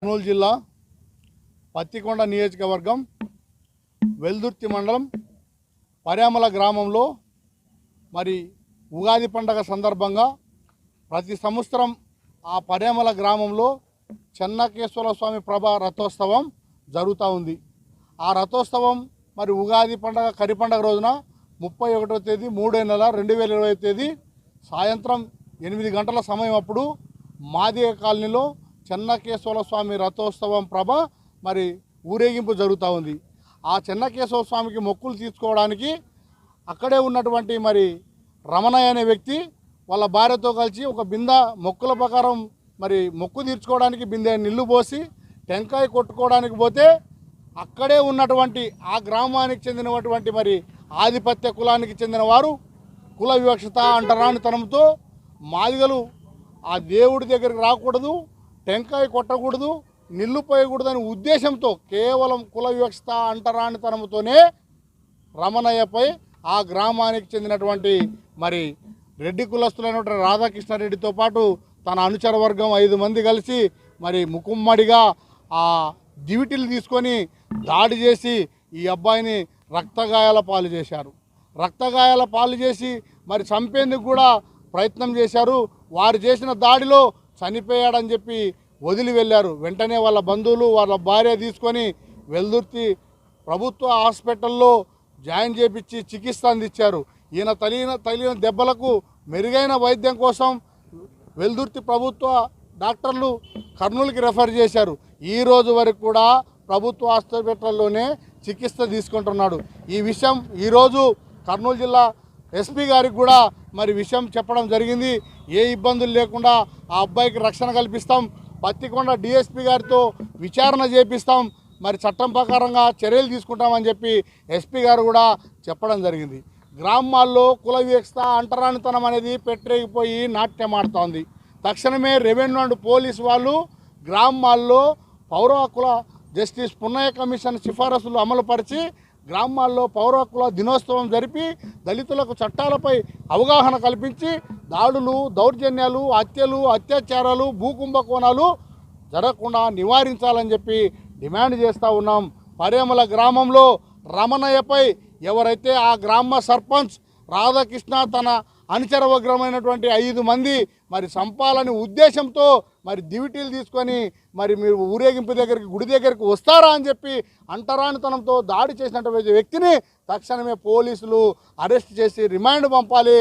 కర్నూలు జిల్లా పత్తికొండ నియోజకవర్గం వెల్దుర్తి మండలం పర్యామల గ్రామంలో మరి ఉగాది పండగ సందర్భంగా ప్రతి సంవత్సరం ఆ పర్యామల గ్రామంలో చెన్నకేశ్వర స్వామి ప్రభ రథోత్సవం జరుగుతూ ఉంది. ఆ రథోత్సవం మరి ఉగాది పండగ కరి పండగ రోజున 31వ తేదీ 3వ నెల 2020 తేదీ సాయంత్రం 8 గంటల సమయం అప్పుడు మాదిగ కాలనీలో చెన్నకేశ్వర స్వామి రథోత్సవం ప్రభ మరి ఊరేగింపు జరుగుతూ ఉంది. ఆ చెన్నకేశ్వర స్వామికి మొక్కులు తీర్చుకోవడానికి అక్కడే ఉన్నటువంటి మరి రమణయ్య అనే వ్యక్తి వాళ్ళ భార్యతో కలిసి ఒక బిందె మొక్కుల ప్రకారం మరి మొక్కు తీర్చుకోవడానికి బిందె నీళ్లు పోసి టెంకాయ కొట్టుకోవడానికి పోతే అక్కడే ఉన్నటువంటి ఆ గ్రామానికి చెందినటువంటి మరి ఆధిపత్య కులానికి చెందిన వారు కుల వివక్షత అంటరానితనంతో మాదిగలు ఆ దేవుడి దగ్గరికి రాకూడదు, టెంకాయ కొట్టకూడదు, నిల్లు పోయకూడదని ఉద్దేశంతో కేవలం కుల వివక్షత అంటరానితనంతోనే రమణయ్యపై ఆ గ్రామానికి చెందినటువంటి మరి రెడ్డి కులస్తులైనటువంటి రాధాకృష్ణారెడ్డితో పాటు తన అనుచర వర్గం 5 మంది కలిసి మరి ముకుమ్మడిగా ఆ దివిటీలు తీసుకొని దాడి చేసి ఈ అబ్బాయిని రక్తగాయాల పాలు చేశారు. రక్తగాయాల పాలు చేసి మరి చంపేందుకు కూడా ప్రయత్నం చేశారు. వారు చేసిన దాడిలో చనిపోయాడని చెప్పి వదిలి వెళ్ళారు. వెంటనే వాళ్ళ బంధువులు వాళ్ళ భార్య తీసుకొని వెల్దుర్తి ప్రభుత్వ హాస్పిటల్లో జాయిన్ చేపించి చికిత్స అందించారు. ఈయన తగిలిన దెబ్బలకు మెరుగైన వైద్యం కోసం వెల్దుర్తి ప్రభుత్వ డాక్టర్లు కర్నూలుకి రెఫర్ చేశారు. ఈ రోజు వరకు కూడా ప్రభుత్వ హాస్పిటల్లోనే చికిత్స తీసుకుంటున్నాడు. ఈ విషయం ఈరోజు కర్నూలు జిల్లా ఎస్పీ గారికి కూడా మరి విషయం చెప్పడం జరిగింది. ఏ ఇబ్బందులు లేకుండా ఆ అబ్బాయికి రక్షణ కల్పిస్తాం, పత్తికొండ డిఎస్పీ గారితో విచారణ చేపిస్తాం, మరి చట్టం ప్రకారంగా చర్యలు తీసుకుంటామని చెప్పి ఎస్పీ గారు కూడా చెప్పడం జరిగింది. గ్రామాల్లో కుల వివక్షత అంటరానితనం అనేది పెట్టరేగిపోయి నాట్యం ఆడుతోంది. తక్షణమే రెవెన్యూ అండ్ పోలీసు వాళ్ళు గ్రామాల్లో పౌర హక్కుల జస్టిస్ పున్నయ్య కమిషన్ సిఫారసులు అమలుపరిచి గ్రామాల్లో పౌర హక్కుల దినోత్సవం జరిపి దళితులకు చట్టాలపై అవగాహన కల్పించి దాడులు, దౌర్జన్యాలు, హత్యలు, అత్యాచారాలు, భూకుంభకోణాలు జరగకుండా నివారించాలని చెప్పి డిమాండ్ చేస్తూ ఉన్నాం. పర్యామల గ్రామంలో రమణయ్యపై ఎవరైతే ఆ గ్రామ సర్పంచ్ రాధాకృష్ణ తన అనుచర వర్గమైనటువంటి 5 మంది మరి సంపాలని ఉద్దేశంతో మరి దివిటీలు తీసుకొని మరి మీరు ఊరేగింపు దగ్గరికి గుడి దగ్గరికి వస్తారా అని చెప్పి అంటరానితనంతో దాడి చేసినటువంటి వ్యక్తిని తక్షణమే పోలీసులు అరెస్ట్ చేసి రిమాండ్ పంపాలి.